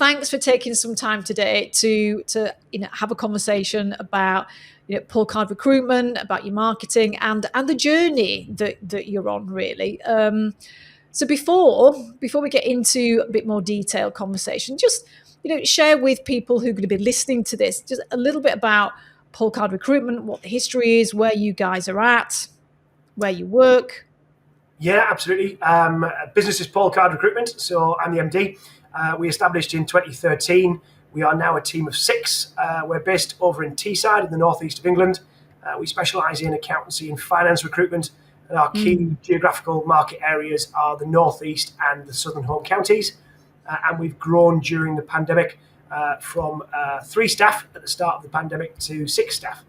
thanks for taking some time today to have a conversation about Paul Card Recruitment, about your marketing and the journey that you're on, really. So before we get into a bit more detailed conversation, just share with people who are going to be listening to this just a little bit about Paul Card Recruitment, what the history is, where you guys are at, where you work. Yeah, absolutely. Business is Paul Card Recruitment, so I'm the MD. We established in 2013. We are now a team of 6. We're based over in Teesside in the northeast of England. We specialise in accountancy and finance recruitment, and our key geographical market areas are the northeast and the southern home counties. And we've grown during the pandemic from 3 staff at the start of the pandemic to 6 staff.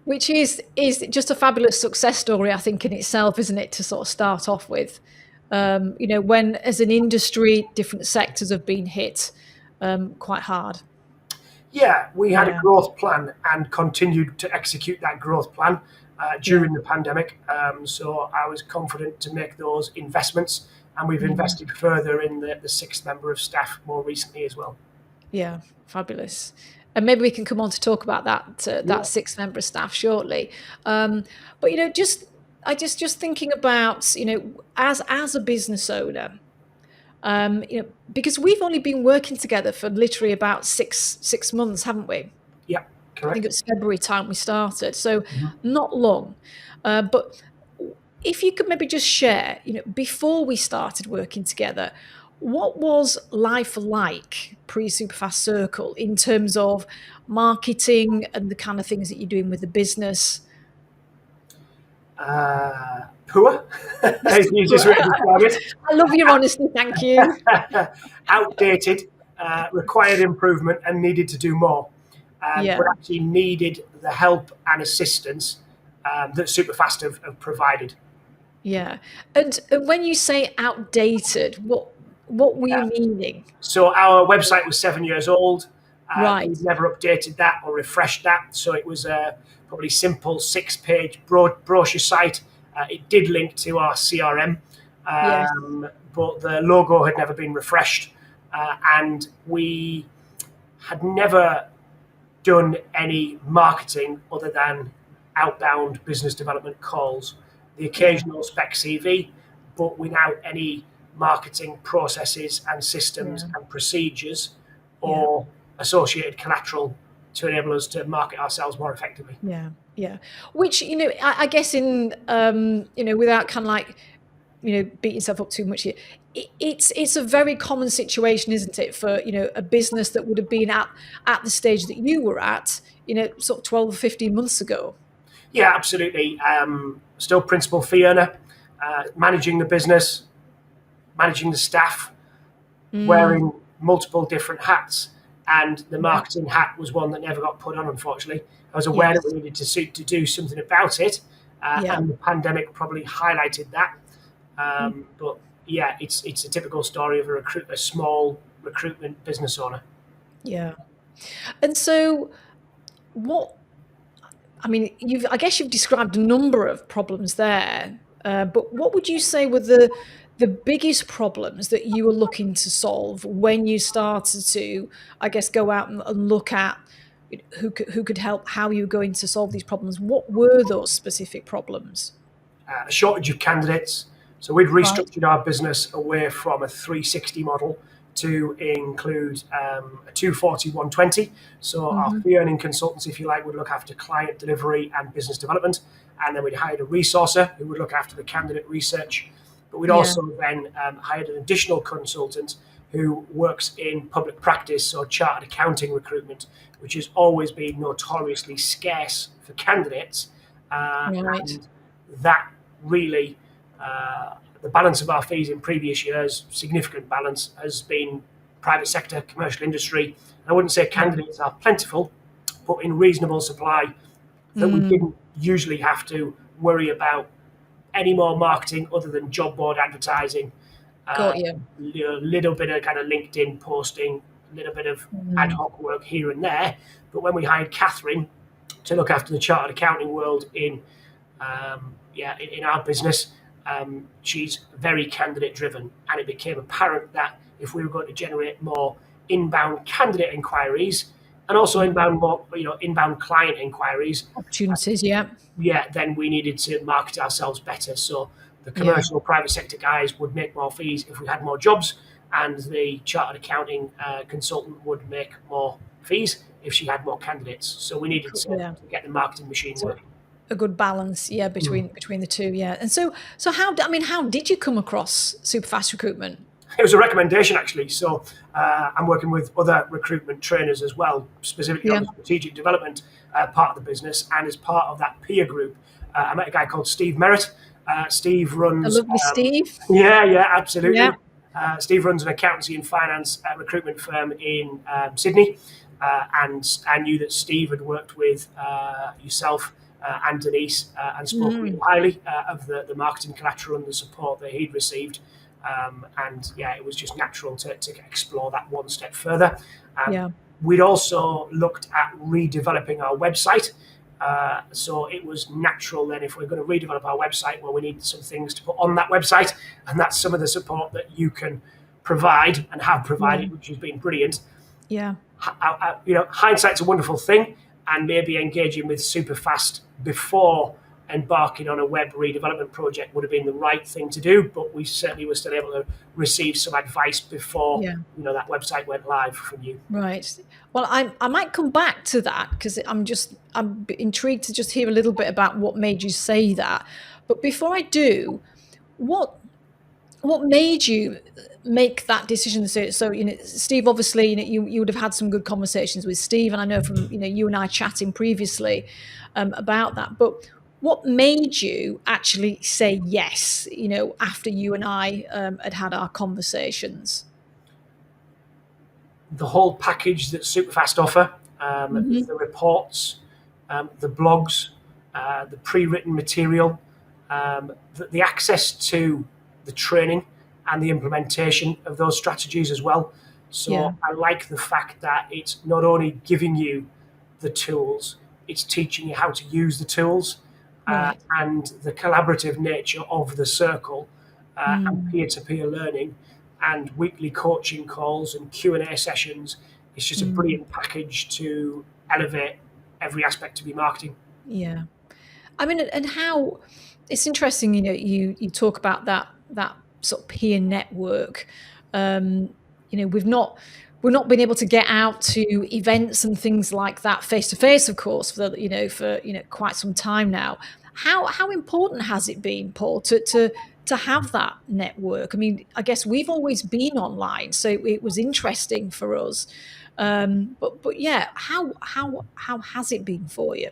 Which is just a fabulous success story, I think, in itself, isn't it, to sort of start off with? When as an industry, different sectors have been hit quite hard. Yeah, we had a growth plan and continued to execute that growth plan during the pandemic. So I was confident to make those investments, and we've invested further in the 6th member of staff more recently as well. Yeah, fabulous. And maybe we can come on to talk about that 6th member of staff shortly. But just thinking about as a business owner, because we've only been working together for literally about six months, haven't we? Yeah, correct. I think it's February time we started, so not long. But if you could maybe just share, before we started working together, what was life like pre-Superfast Circle in terms of marketing and the kind of things that you're doing with the business? Poor, as you just described it. I love your honesty, thank you. Outdated, required improvement, and needed to do more. But actually needed the help and assistance that Superfast have provided. Yeah, and when you say outdated, what were you meaning? So our website was 7 years old. Right. We've never updated that or refreshed that. So it was a probably simple 6-page brochure site. It did link to our CRM, but the logo had never been refreshed. And we had never done any marketing other than outbound business development calls, the occasional spec CV, but without any marketing processes and systems and procedures or associated collateral to enable us to market ourselves more effectively. Yeah. Which, I guess in, without kind of like, beat yourself up too much here, it's a very common situation, isn't it, for, a business that would have been at the stage that you were at, sort of 12 or 15 months ago. Yeah, absolutely. Still principal fee earner, managing the business, managing the staff, wearing multiple different hats, and the marketing hat was one that never got put on, unfortunately. I was aware that we needed to do something about it, and the pandemic probably highlighted that. But yeah, it's a typical story of a small recruitment business owner. Yeah. And so I guess you've described a number of problems there, but what would you say were the biggest problems that you were looking to solve when you started to, I guess, go out and look at who could help, how you were going to solve these problems? What were those specific problems? A shortage of candidates. So we'd restructured our business away from a 360 model to include a 240-120. So our fee earning consultants, if you like, would look after client delivery and business development. And then we'd hired a resourcer who would look after the candidate research. But we'd also then hired an additional consultant who works in public practice or chartered accounting recruitment, which has always been notoriously scarce for candidates. And that really, the balance of our fees in previous years, significant balance, has been private sector, commercial industry. I wouldn't say candidates are plentiful, but in reasonable supply, that we didn't usually have to worry about any more marketing other than job board advertising. Got you. A little bit of kind of LinkedIn posting, a little bit of ad hoc work here and there. But when we hired Catherine to look after the chartered accounting world in our business, she's very candidate driven, and it became apparent that if we were going to generate more inbound candidate inquiries and also inbound client inquiries, Opportunities, yeah. then we needed to market ourselves better. So the Yeah. commercial private sector guys would make more fees if we had more jobs, and the chartered accounting consultant would make more fees if she had more candidates. So we needed to get the marketing machine So working. a good balance, yeah, between the two, yeah. And so how did you come across Superfast Recruitment? It was a recommendation, actually. So I'm working with other recruitment trainers as well, specifically on the strategic development part of the business. And as part of that peer group, I met a guy called Steve Merritt. Steve runs... A lovely Steve. Yeah, absolutely. Yeah. Steve runs an accountancy and finance recruitment firm in Sydney. And I knew that Steve had worked with yourself and Denise and spoke really highly of the marketing collateral and the support that he'd received. It was just natural to explore that one step further. We'd also looked at redeveloping our website. So it was natural then, if we're going to redevelop our website, well, we need some things to put on that website. And that's some of the support that you can provide and have provided, which has been brilliant. Yeah. Hindsight's a wonderful thing, and maybe engaging with Superfast before embarking on a web redevelopment project would have been the right thing to do, but we certainly were still able to receive some advice before that website went live from you. Right. Well, I might come back to that, because I'm intrigued to just hear a little bit about what made you say that. But before I do, what made you make that decision? So Steve, obviously, you would have had some good conversations with Steve, and I know from you and I chatting previously about that. But what made you actually say yes, after you and I had our conversations? The whole package that Superfast offer, the reports, the blogs, the pre-written material, the access to the training and the implementation of those strategies as well. So I like the fact that it's not only giving you the tools, it's teaching you how to use the tools. And the collaborative nature of the circle and peer-to-peer learning and weekly coaching calls and Q&A sessions. It's just a brilliant package to elevate every aspect of your marketing. Yeah. I mean, and how it's interesting, you talk about that sort of peer network. We've not been able to get out to events and things like that face to face, of course, for quite some time now. How important has it been, Paul, to have that network? I mean, I guess we've always been online, so it was interesting for us. But yeah, how has it been for you?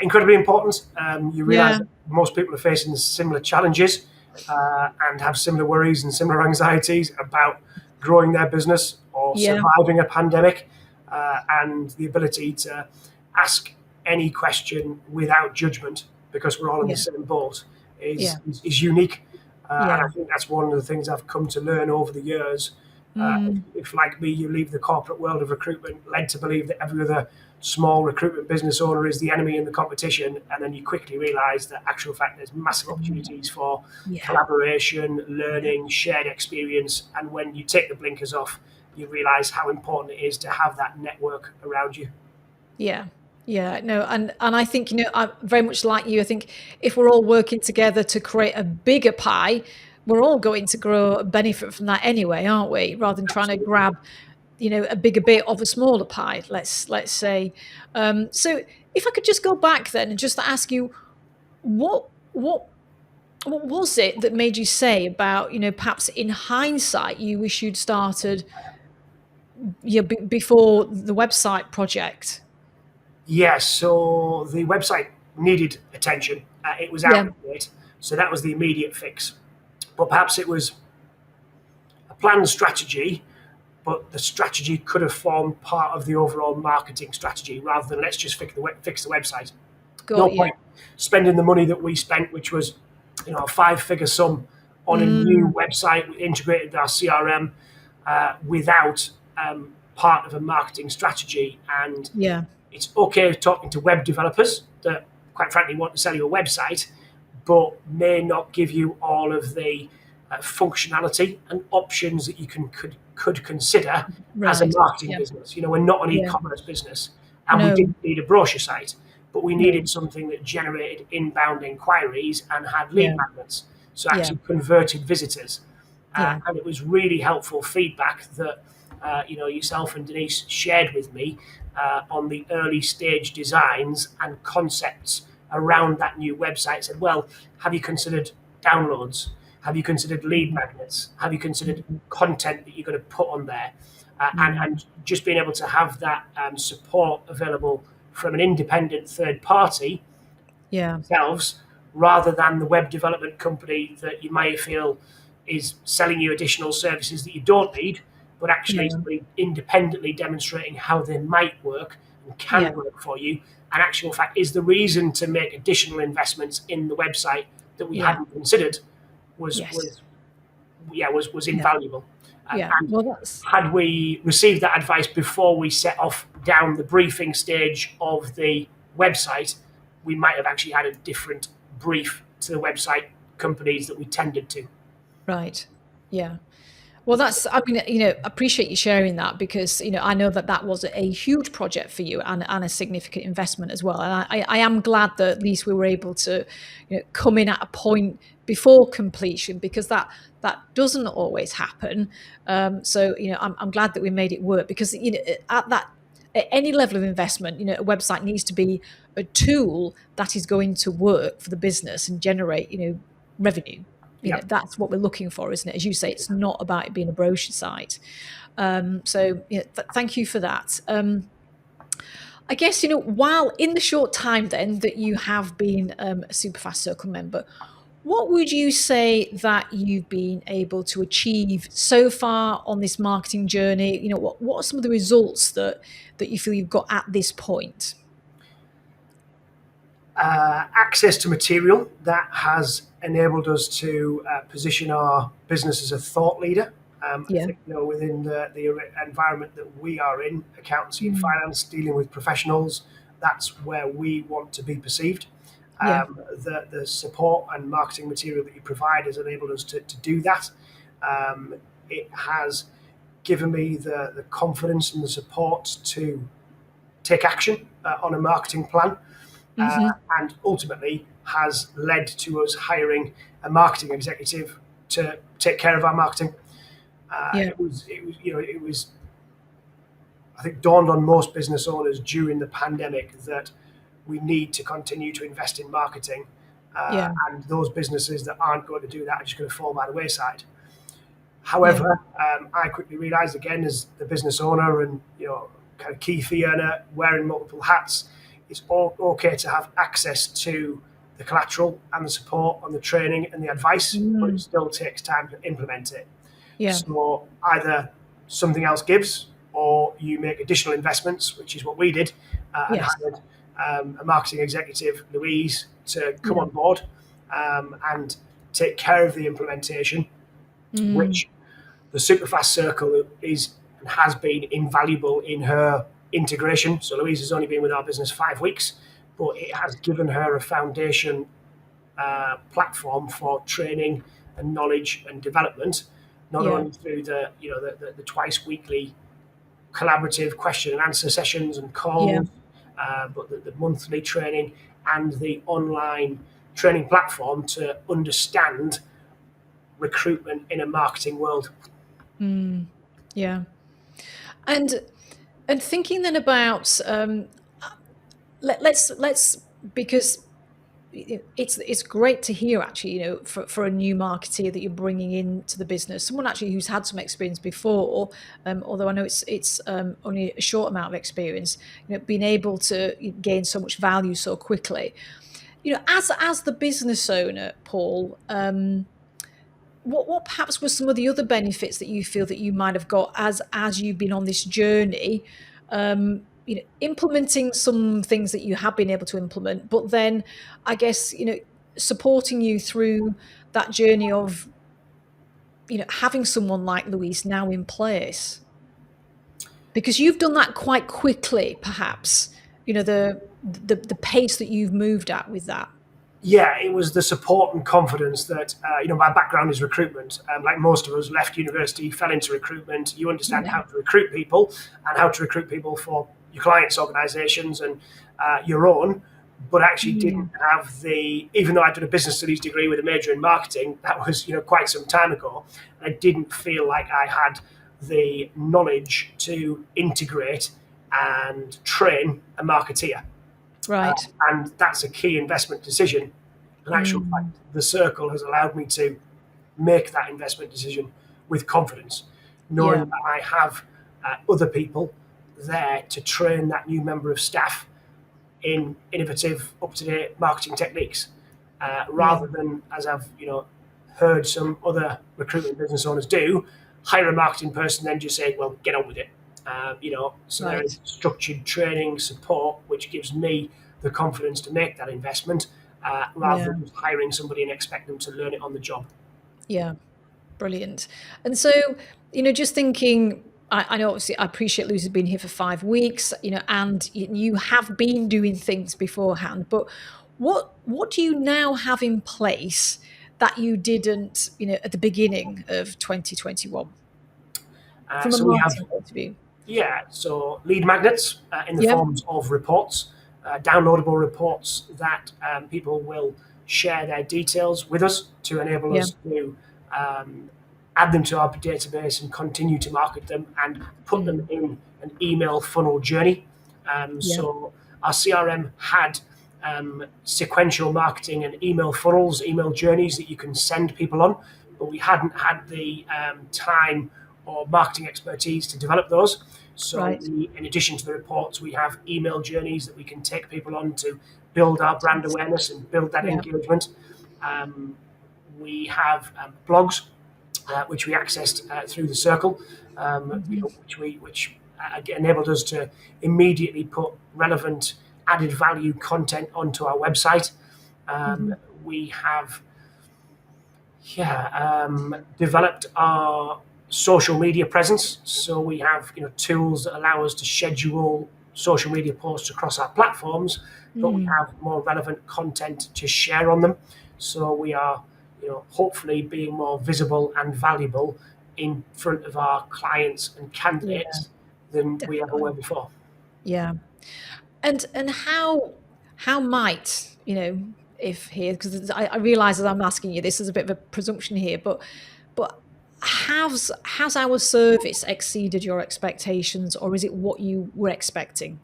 Incredibly important. You realise that most people are facing similar challenges and have similar worries and similar anxieties about growing their business or surviving a pandemic, and the ability to ask any question without judgment, because we're all in the same boat, is unique. And I think that's one of the things I've come to learn over the years. If, like me, you leave the corporate world of recruitment led to believe that every other small recruitment business owner is the enemy in the competition, and then you quickly realise that actual fact there's massive opportunities for collaboration, learning, shared experience, and when you take the blinkers off, you realise how important it is to have that network around you. And I think I'm very much like you. I think if we're all working together to create a bigger pie, we're all going to grow benefit from that anyway, aren't we? Rather than trying to grab a bigger bit of a smaller pie, let's say. So if I could just go back then and just ask you, what was it that made you say about, perhaps in hindsight, you wish you'd started before the website project? Yes, so the website needed attention. It was out of date, so that was the immediate fix. But perhaps it was a planned strategy, but the strategy could have formed part of the overall marketing strategy rather than let's just fix the website. No point spending the money that we spent, which was a 5-figure sum on a new website. We integrated with our CRM without part of a marketing strategy. And it's okay talking to web developers that, quite frankly, want to sell you a website, but may not give you all of the functionality and options that you could consider as a Right. marketing Yeah. business. We're not an Yeah. e-commerce business, and we No. didn't need a brochure site, but we No. needed something that generated inbound inquiries and had lead Yeah. magnets, so Yeah. actually converted visitors. Yeah. And it was really helpful feedback that yourself and Denise shared with me on the early stage designs and concepts around that new website. Said, well, have you considered downloads? Have you considered lead magnets? Have you considered content that you're going to put on there? And just being able to have that support available from an independent third party Yeah. themselves, rather than the web development company that you may feel is selling you additional services that you don't need, but actually Yeah. independently demonstrating how they might work and can Yeah. work for you. And actual fact is the reason to make additional investments in the website that we Yeah. hadn't considered was Yes. was Yeah. invaluable. Yeah. And Well, that's had we received that advice before we set off down the briefing stage of the website, we might have actually had a different brief to the website companies that we tended to. right. Yeah. Well, I mean, appreciate you sharing that, because, I know that was a huge project for you, and a significant investment as well. And I am glad that at least we were able to, come in at a point before completion, because that doesn't always happen. So, I'm glad that we made it work, because, at any level of investment, a website needs to be a tool that is going to work for the business and generate, revenue. Yeah. That's what we're looking for, isn't it? As you say, it's not about it being a brochure site. So thank you for that. I guess, while in the short time then that you have been a Superfast Circle member, what would you say that you've been able to achieve so far on this marketing journey? What are some of the results that you feel you've got at this point? Access to material that has enabled us to position our business as a thought leader. I Yeah. think, within the environment that we are in, accountancy and finance, dealing with professionals, that's where we want to be perceived. Yeah. The support and marketing material that you provide has enabled us to do that. It has given me the confidence and the support to take action on a marketing plan. And ultimately has led to us hiring a marketing executive to take care of our marketing. Yeah. It was, I think, dawned on most business owners during the pandemic that we need to continue to invest in marketing, Yeah. and those businesses that aren't going to do that are just going to fall by the wayside. However, I quickly realised, again, as the business owner and kind of key fee earner wearing multiple hats, it's all okay to have access to the collateral and the support and the training and the advice, but it still takes time to implement it. Yeah. So either something else gives, or you make additional investments, which is what we did, and Yes. hired a marketing executive, Louise, to come on board and take care of the implementation, which the Superfast Circle is and has been invaluable in her integration. So Louise has only been with our business 5 weeks, but it has given her a foundation platform for training and knowledge and development, not only through the twice weekly collaborative question and answer sessions and calls, but the monthly training and the online training platform to understand recruitment in a marketing world. Yeah. And thinking then about let's because it's great to hear, actually, for a new marketeer that you're bringing into the business, someone actually who's had some experience before, although I know it's only a short amount of experience, being able to gain so much value so quickly. As the business owner, Paul, what perhaps were some of the other benefits that you feel that you might have got as you've been on this journey, implementing some things that you have been able to implement, but then I guess, supporting you through that journey of, having someone like Louise now in place? Because you've done that quite quickly, perhaps, the pace that you've moved at with that. Yeah, it was the support and confidence that, my background is recruitment. Like most of us, left university, fell into recruitment. You understand how to recruit people and how to recruit people for your clients' organizations and your own, but actually didn't have even though I'd done a business studies degree with a major in marketing, that was, quite some time ago. I didn't feel like I had the knowledge to integrate and train a marketeer. Right. And that's a key investment decision. In actual fact, the circle has allowed me to make that investment decision with confidence, knowing that I have other people there to train that new member of staff in innovative, up-to-date marketing techniques, rather than, as I've heard some other recruitment business owners do, hire a marketing person, then just say, "Well, get on with it." So there is structured training support, which gives me the confidence to make that investment, rather than just hiring somebody and expect them to learn it on the job. Yeah, brilliant. And so, just thinking, I know obviously I appreciate Lucy's been here for 5 weeks, and you have been doing things beforehand, but what do you now have in place that you didn't, at the beginning of 2021 from a So we have, marketing point of view? so lead magnets in the forms of reports, downloadable reports that people will share their details with us to enable us to add them to our database and continue to market them and put them in an email funnel journey. So our CRM had sequential marketing and email funnels, email journeys that you can send people on, but we hadn't had the time or marketing expertise to develop those. So in addition to the reports, we have email journeys that we can take people on to build our brand awareness and build that engagement. We have blogs, which we accessed through the circle, which enabled us to immediately put relevant added value content onto our website. We have developed our social media presence. So we have tools that allow us to schedule social media posts across our platforms, but we have more relevant content to share on them. So we are hopefully being more visible and valuable in front of our clients and candidates than we ever were before. Yeah. And how might, if here, because I realize that I'm asking you this is a bit of a presumption here, but has our service exceeded your expectations, or is it what you were expecting?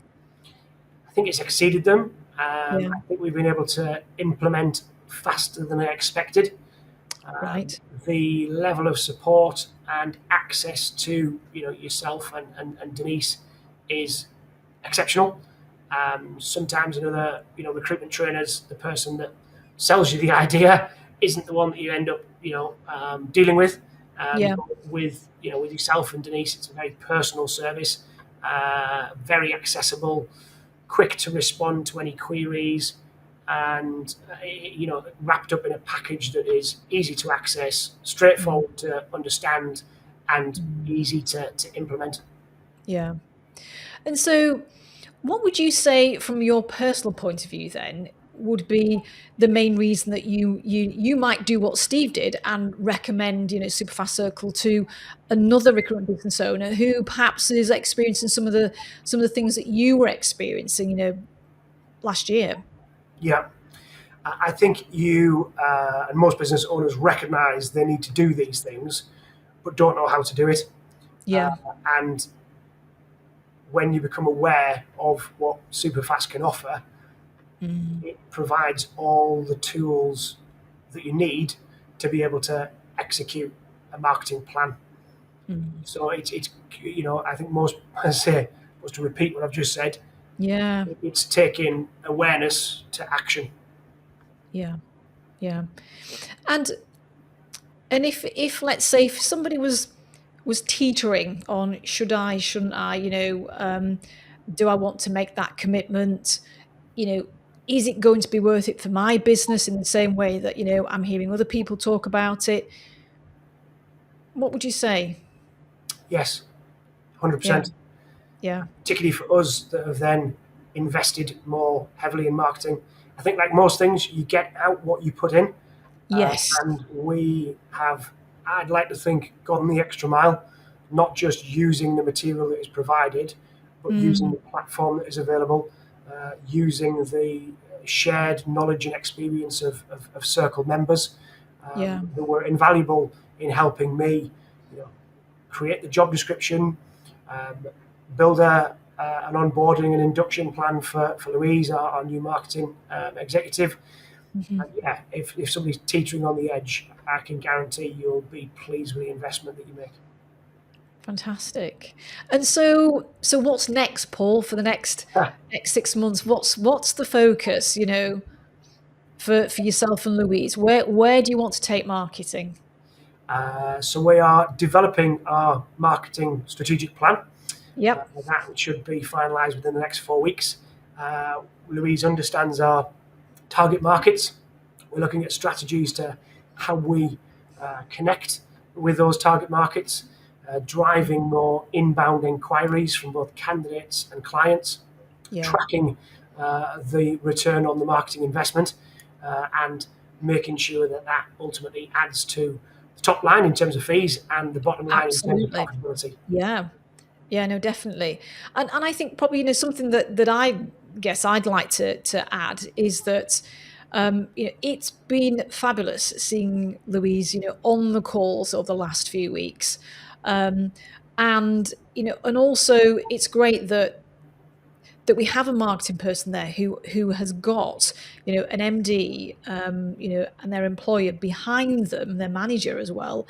I think it's exceeded them. I think we've been able to implement faster than I expected. The level of support and access to yourself and Denise is exceptional. Sometimes in other recruitment trainers, the person that sells you the idea isn't the one that you end up dealing with. With yourself and Denise, it's a very personal service, very accessible, quick to respond to any queries, and wrapped up in a package that is easy to access, straightforward to understand, and easy to implement. Yeah. And so what would you say from your personal point of view then would be the main reason that you might do what Steve did and recommend Superfast Circle to another recruitment business owner who perhaps is experiencing some of the things that you were experiencing last year? Yeah, I think you and most business owners recognize they need to do these things, but don't know how to do it. And when you become aware of what Superfast can offer, it provides all the tools that you need to be able to execute a marketing plan. So it's I think most, to repeat what I've just said, it's taking awareness to action. Yeah. And if let's say if somebody was teetering on should I, shouldn't I, do I want to make that commitment? Is it going to be worth it for my business in the same way that I'm hearing other people talk about it? What would you say? Yes, 100%. Yeah. Particularly for us that have then invested more heavily in marketing. I I think, like most things, you get out what you put in. Yes. And we have, I'd like to think, gone the extra mile, not just using the material that is provided, but using the platform that is available, using the shared knowledge and experience of Circle members who were invaluable in helping me, create the job description, build an onboarding and induction plan for Louise, our new marketing executive. And yeah, if somebody's teetering on the edge, I can guarantee you'll be pleased with the investment that you make. Fantastic. And so what's next, Paul, for the next 6 months? What's the focus, for yourself and Louise? Where do you want to take marketing? So we are developing our marketing strategic plan. Yep. That should be finalised within the next 4 weeks. Louise understands our target markets. We're looking at strategies to how we connect with those target markets, driving more inbound inquiries from both candidates and clients, tracking the return on the marketing investment, and making sure that ultimately adds to the top line in terms of fees and the bottom line in terms of profitability. Yeah, no, definitely. And I think probably, something that I guess I'd like to add is that it's been fabulous seeing Louise, on the calls of the last few weeks. And also it's great that we have a marketing person there who has got, an MD, and their employer behind them, their manager as well,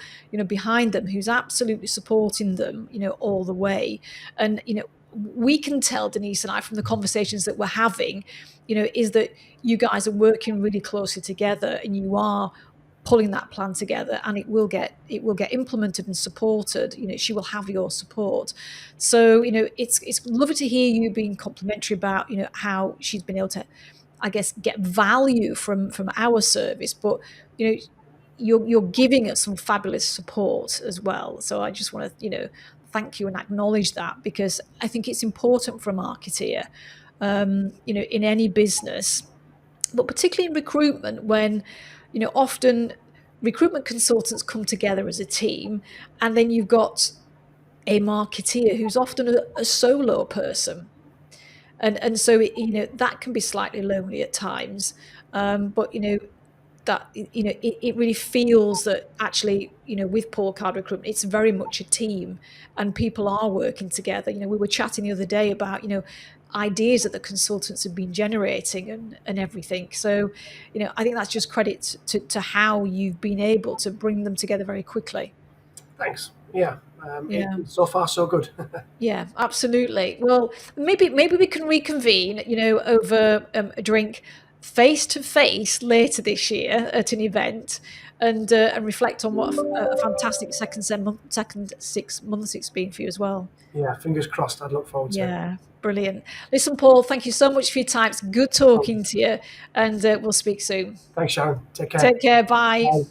behind them, who's absolutely supporting them, all the way. And, we can tell, Denise and I, from the conversations that we're having, is that you guys are working really closely together and you are pulling that plan together, and it will get implemented and supported. She will have your support. So it's lovely to hear you being complimentary about how she's been able to, I guess, get value from our service, but you're giving us some fabulous support as well. So I just want to thank you and acknowledge that, because I think it's important for a marketeer in any business, but particularly in recruitment, when often recruitment consultants come together as a team, and then you've got a marketeer who's often a solo person, and so that can be slightly lonely at times, but that it really feels that actually with Paul Card Recruitment, it's very much a team and people are working together. We were chatting the other day about ideas that the consultants have been generating and everything. So I think that's just credit to how you've been able to bring them together very quickly. Thanks. So far so good. Yeah, absolutely. Well, maybe we can reconvene over a drink face to face later this year at an event, and reflect on what a fantastic second 6 months it's been for you as well. Yeah, fingers crossed. I'd look forward to it. Yeah, brilliant. Listen, Paul, thank you so much for your time. It's good talking to you, and we'll speak soon. Thanks, Sharon. Take care. Take care. Bye. Bye.